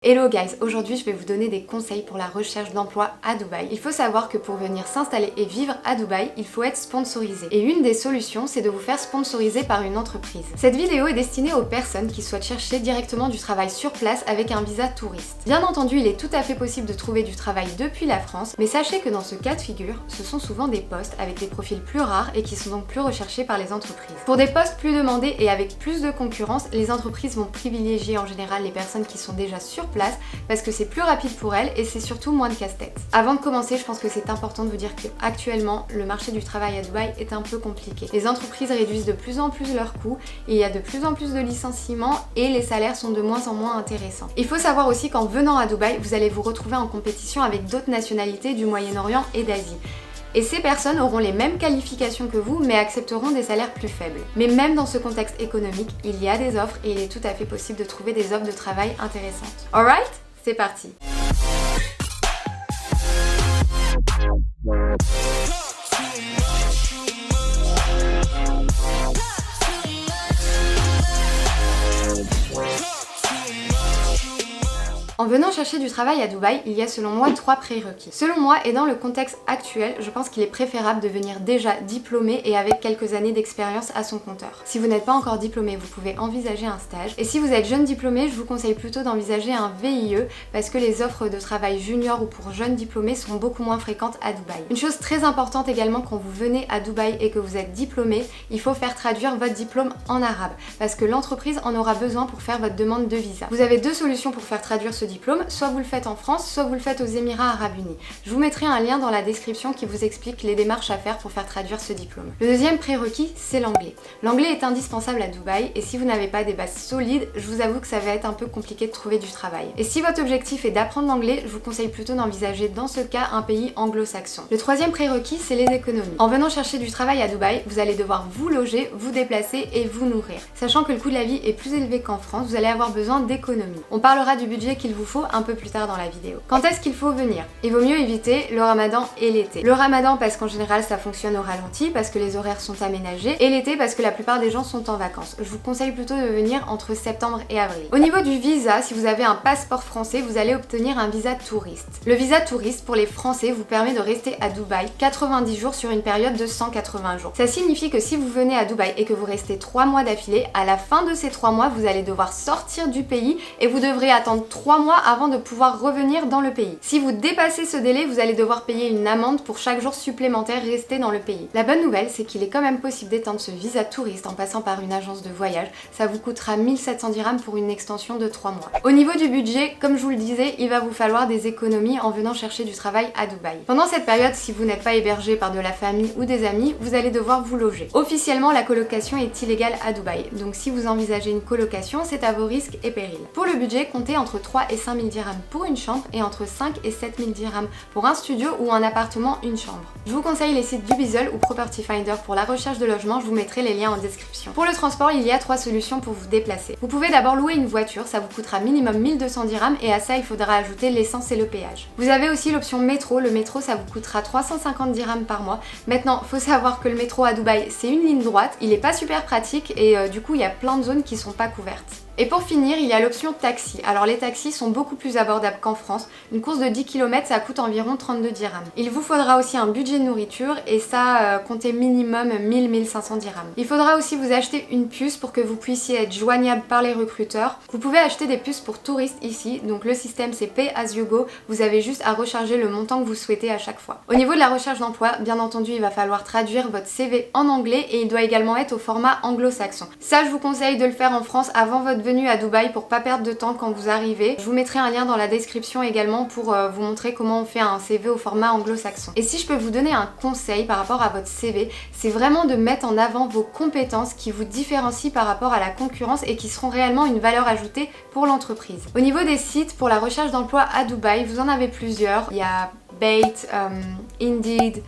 Hello guys, aujourd'hui je vais vous donner des conseils pour la recherche d'emploi à Dubaï. Il faut savoir que pour venir s'installer et vivre à Dubaï, il faut être sponsorisé. Et une des solutions, c'est de vous faire sponsoriser par une entreprise. Cette vidéo est destinée aux personnes qui souhaitent chercher directement du travail sur place avec un visa touriste. Bien entendu, il est tout à fait possible de trouver du travail depuis la France, mais sachez que dans ce cas de figure, ce sont souvent des postes avec des profils plus rares et qui sont donc plus recherchés par les entreprises. Pour des postes plus demandés et avec plus de concurrence, les entreprises vont privilégier en général les personnes qui sont déjà sur place parce que c'est plus rapide pour elles et c'est surtout moins de casse-tête. Avant de commencer, je pense que c'est important de vous dire que actuellement le marché du travail à Dubaï est un peu compliqué. Les entreprises réduisent de plus en plus leurs coûts, il y a de plus en plus de licenciements et les salaires sont de moins en moins intéressants. Il faut savoir aussi qu'en venant à Dubaï, vous allez vous retrouver en compétition avec d'autres nationalités du Moyen-Orient et d'Asie. Et ces personnes auront les mêmes qualifications que vous, mais accepteront des salaires plus faibles. Mais même dans ce contexte économique, il y a des offres et il est tout à fait possible de trouver des offres de travail intéressantes. Alright, c'est parti! En venant chercher du travail à Dubaï, il y a selon moi 3 prérequis. Selon moi et dans le contexte actuel, je pense qu'il est préférable de venir déjà diplômé et avec quelques années d'expérience à son compteur. Si vous n'êtes pas encore diplômé, vous pouvez envisager un stage. Et si vous êtes jeune diplômé, je vous conseille plutôt d'envisager un VIE parce que les offres de travail junior ou pour jeunes diplômés sont beaucoup moins fréquentes à Dubaï. Une chose très importante également quand vous venez à Dubaï et que vous êtes diplômé, il faut faire traduire votre diplôme en arabe parce que l'entreprise en aura besoin pour faire votre demande de visa. Vous avez 2 solutions pour faire traduire ce diplôme, soit vous le faites en France, soit vous le faites aux Émirats Arabes Unis. Je vous mettrai un lien dans la description qui vous explique les démarches à faire pour faire traduire ce diplôme. Le deuxième prérequis, c'est l'anglais. L'anglais est indispensable à Dubaï et si vous n'avez pas des bases solides, je vous avoue que ça va être un peu compliqué de trouver du travail. Et si votre objectif est d'apprendre l'anglais, je vous conseille plutôt d'envisager dans ce cas un pays anglo-saxon. Le troisième prérequis, c'est les économies. En venant chercher du travail à Dubaï, vous allez devoir vous loger, vous déplacer et vous nourrir. Sachant que le coût de la vie est plus élevé qu'en France, vous allez avoir besoin d'économies. On parlera du budget qu'il vous faut un peu plus tard dans la vidéo. Quand est-ce qu'il faut venir? Il vaut mieux éviter le ramadan et l'été. Le ramadan parce qu'en général ça fonctionne au ralenti, parce que les horaires sont aménagés, et l'été parce que la plupart des gens sont en vacances. Je vous conseille plutôt de venir entre septembre et avril. Au niveau du visa, si vous avez un passeport français, vous allez obtenir un visa touriste. Le visa touriste pour les Français vous permet de rester à Dubaï 90 jours sur une période de 180 jours. Ça signifie que si vous venez à Dubaï et que vous restez 3 mois d'affilée, à la fin de ces 3 mois, vous allez devoir sortir du pays et vous devrez attendre 3 mois avant de pouvoir revenir dans le pays. Si vous dépassez ce délai, vous allez devoir payer une amende pour chaque jour supplémentaire resté dans le pays. La bonne nouvelle, c'est qu'il est quand même possible d'étendre ce visa touriste en passant par une agence de voyage. Ça vous coûtera 1700 dirhams pour une extension de 3 mois. Au niveau du budget, comme je vous le disais, il va vous falloir des économies en venant chercher du travail à Dubaï. Pendant cette période, si vous n'êtes pas hébergé par de la famille ou des amis, vous allez devoir vous loger. Officiellement, la colocation est illégale à Dubaï, donc si vous envisagez une colocation, c'est à vos risques et périls. Pour le budget, comptez entre 3 et 5 000 dirhams pour une chambre et entre 5 et 7 000 dirhams pour un studio ou un appartement, une chambre. Je vous conseille les sites Dubizzle ou Property Finder pour la recherche de logement, je vous mettrai les liens en description. Pour le transport, il y a 3 solutions pour vous déplacer. Vous pouvez d'abord louer une voiture, ça vous coûtera minimum 1200 dirhams et à ça il faudra ajouter l'essence et le péage. Vous avez aussi l'option métro, le métro ça vous coûtera 350 dirhams par mois. Maintenant, faut savoir que le métro à Dubaï c'est une ligne droite, il est pas super pratique et du coup il y a plein de zones qui sont pas couvertes. Et pour finir, il y a l'option taxi. Alors les taxis sont beaucoup plus abordables qu'en France. Une course de 10 km, ça coûte environ 32 dirhams. Il vous faudra aussi un budget de nourriture et ça, comptez minimum 1000-1500 dirhams. Il faudra aussi vous acheter une puce pour que vous puissiez être joignable par les recruteurs. Vous pouvez acheter des puces pour touristes ici. Donc le système c'est Pay as you go. Vous avez juste à recharger le montant que vous souhaitez à chaque fois. Au niveau de la recherche d'emploi, bien entendu, il va falloir traduire votre CV en anglais et il doit également être au format anglo-saxon. Ça, je vous conseille de le faire en France avant votre venue à Dubaï pour pas perdre de temps quand vous arrivez. Je vous mettrai un lien dans la description également pour vous montrer comment on fait un CV au format anglo-saxon. Et si je peux vous donner un conseil par rapport à votre CV, c'est vraiment de mettre en avant vos compétences qui vous différencient par rapport à la concurrence et qui seront réellement une valeur ajoutée pour l'entreprise. Au niveau des sites pour la recherche d'emploi à Dubaï, vous en avez plusieurs. Il y a Bait, Indeed,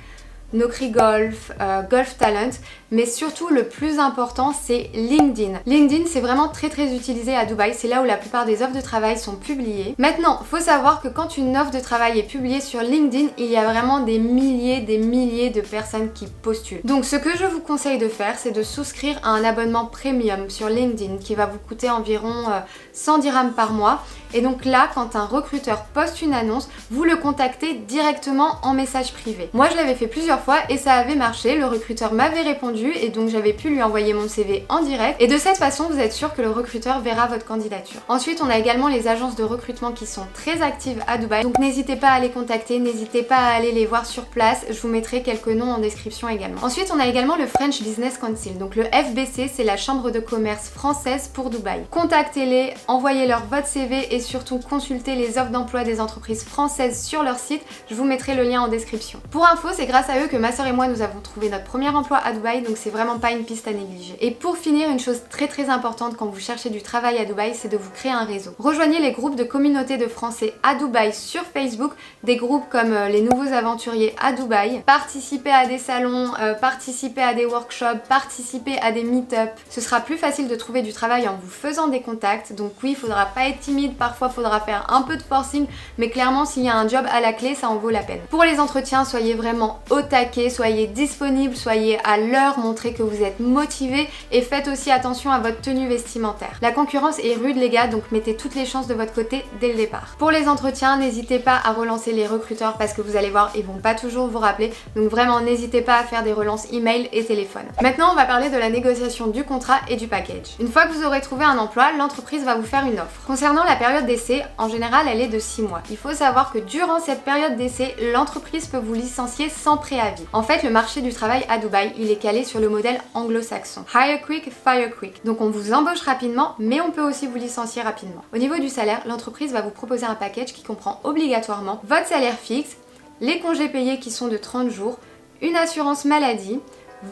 Naukri Golf, Golf Talent, mais surtout le plus important c'est LinkedIn. LinkedIn c'est vraiment très utilisé à Dubaï, c'est là où la plupart des offres de travail sont publiées. Maintenant, faut savoir que quand une offre de travail est publiée sur LinkedIn, il y a vraiment des milliers de personnes qui postulent. Donc ce que je vous conseille de faire, c'est de souscrire à un abonnement premium sur LinkedIn qui va vous coûter environ 100 dirhams par mois. Et donc là, quand un recruteur poste une annonce, vous le contactez directement en message privé. Moi, je l'avais fait plusieurs fois et ça avait marché. Le recruteur m'avait répondu et donc j'avais pu lui envoyer mon CV en direct. Et de cette façon, vous êtes sûr que le recruteur verra votre candidature. Ensuite, on a également les agences de recrutement qui sont très actives à Dubaï. Donc n'hésitez pas à les contacter, n'hésitez pas à aller les voir sur place. Je vous mettrai quelques noms en description également. Ensuite, on a également le French Business Council. Donc le FBC, c'est la chambre de commerce française pour Dubaï. Contactez-les, envoyez-leur votre CV et surtout consultez les offres d'emploi des entreprises françaises sur leur site. Je vous mettrai le lien en description. Pour info, c'est grâce à eux que ma soeur et moi nous avons trouvé notre premier emploi à Dubaï, donc c'est vraiment pas une piste à négliger. Et pour finir, une chose très importante quand vous cherchez du travail à Dubaï, c'est de vous créer un réseau. Rejoignez les groupes de communauté de Français à Dubaï sur Facebook, des groupes comme les nouveaux aventuriers à Dubaï. Participez à des salons, participez à des workshops, participez à des meet-up. Ce sera plus facile de trouver du travail en vous faisant des contacts. Donc oui, il faudra pas être timide, parfois faudra faire un peu de forcing, mais clairement s'il y a un job à la clé, ça en vaut la peine. Pour les entretiens, soyez vraiment au taquet, soyez disponible, soyez à l'heure, montrez que vous êtes motivé et faites aussi attention à votre tenue vestimentaire. La concurrence est rude les gars, donc mettez toutes les chances de votre côté dès le départ. Pour les entretiens, n'hésitez pas à relancer les recruteurs parce que vous allez voir, ils vont pas toujours vous rappeler, donc vraiment n'hésitez pas à faire des relances email et téléphone. Maintenant, on va parler de la négociation du contrat et du package. Une fois que vous aurez trouvé un emploi, l'entreprise va vous faire une offre. Concernant la période d'essai, en général, elle est de 6 mois. Il faut savoir que durant cette période d'essai, l'entreprise peut vous licencier sans préavis. En fait, le marché du travail à Dubaï, il est calé sur le modèle anglo-saxon. Hire quick, fire quick. Donc on vous embauche rapidement, mais on peut aussi vous licencier rapidement. Au niveau du salaire, l'entreprise va vous proposer un package qui comprend obligatoirement votre salaire fixe, les congés payés qui sont de 30 jours, une assurance maladie,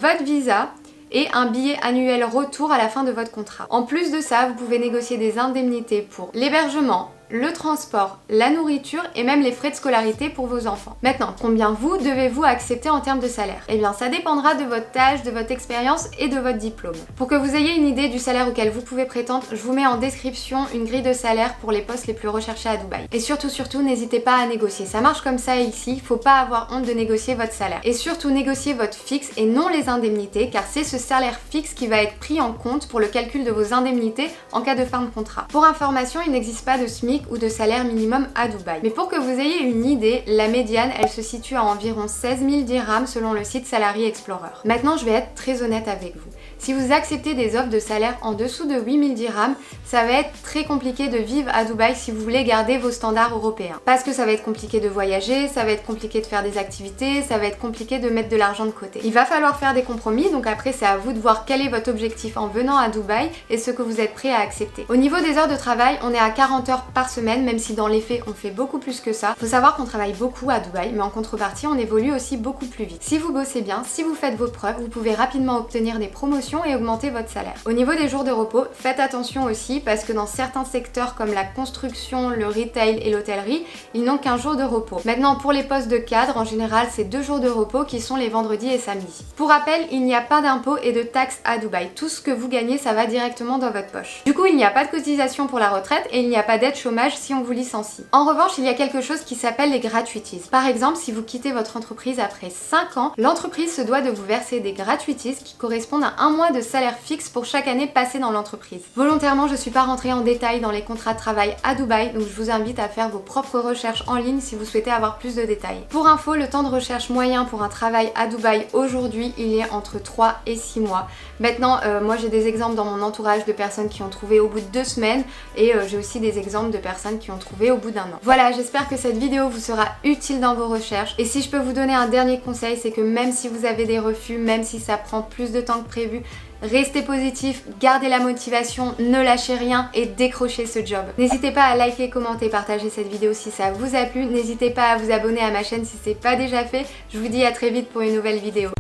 votre visa et un billet annuel retour à la fin de votre contrat. En plus de ça, vous pouvez négocier des indemnités pour l'hébergement, le transport, la nourriture et même les frais de scolarité pour vos enfants. Maintenant, combien vous devez-vous accepter en termes de salaire? Eh bien, ça dépendra de votre âge, de votre expérience et de votre diplôme. Pour que vous ayez une idée du salaire auquel vous pouvez prétendre, je vous mets en description une grille de salaire pour les postes les plus recherchés à Dubaï. Et surtout, n'hésitez pas à négocier. Ça marche comme ça ici, faut pas avoir honte de négocier votre salaire. Et surtout, négociez votre fixe et non les indemnités, car c'est ce salaire fixe qui va être pris en compte pour le calcul de vos indemnités en cas de fin de contrat. Pour information, il n'existe pas de SMIC ou de salaire minimum à Dubaï. Mais pour que vous ayez une idée, la médiane, elle se situe à environ 16 000 dirhams selon le site Salary Explorer. Maintenant, je vais être très honnête avec vous. Si vous acceptez des offres de salaire en dessous de 8 000 dirhams, ça va être très compliqué de vivre à Dubaï si vous voulez garder vos standards européens. Parce que ça va être compliqué de voyager, ça va être compliqué de faire des activités, ça va être compliqué de mettre de l'argent de côté. Il va falloir faire des compromis, donc après c'est à vous de voir quel est votre objectif en venant à Dubaï et ce que vous êtes prêt à accepter. Au niveau des heures de travail, on est à 40 heures par semaine, même si dans les faits on fait beaucoup plus que ça. Faut savoir qu'on travaille beaucoup à Dubaï, mais en contrepartie on évolue aussi beaucoup plus vite. Si vous bossez bien, si vous faites vos preuves, vous pouvez rapidement obtenir des promotions et augmenter votre salaire. Au niveau des jours de repos, faites attention aussi parce que dans certains secteurs comme la construction, le retail et l'hôtellerie, ils n'ont qu'un jour de repos. Maintenant, pour les postes de cadre, en général, c'est 2 jours de repos qui sont les vendredis et samedis. Pour rappel, il n'y a pas d'impôts et de taxes à Dubaï. Tout ce que vous gagnez, ça va directement dans votre poche. Du coup, il n'y a pas de cotisation pour la retraite et il n'y a pas d'aide chômage si on vous licencie. En revanche, il y a quelque chose qui s'appelle les gratuities. Par exemple, si vous quittez votre entreprise après 5 ans, l'entreprise se doit de vous verser des gratuities qui correspondent à 1 mois de salaire fixe pour chaque année passée dans l'entreprise. Volontairement, je ne suis pas rentrée en détail dans les contrats de travail à Dubaï, donc je vous invite à faire vos propres recherches en ligne si vous souhaitez avoir plus de détails. Pour info, le temps de recherche moyen pour un travail à Dubaï aujourd'hui, il est entre 3 et 6 mois. Maintenant, moi j'ai des exemples dans mon entourage de personnes qui ont trouvé au bout de 2 semaines et j'ai aussi des exemples de personnes qui ont trouvé au bout d'1 an. Voilà, j'espère que cette vidéo vous sera utile dans vos recherches et si je peux vous donner un dernier conseil, c'est que même si vous avez des refus, même si ça prend plus de temps que prévu, restez positif, gardez la motivation, ne lâchez rien et décrochez ce job. N'hésitez pas à liker, commenter, partager cette vidéo si ça vous a plu. N'hésitez pas à vous abonner à ma chaîne si c'est pas déjà fait. Je vous dis à très vite pour une nouvelle vidéo.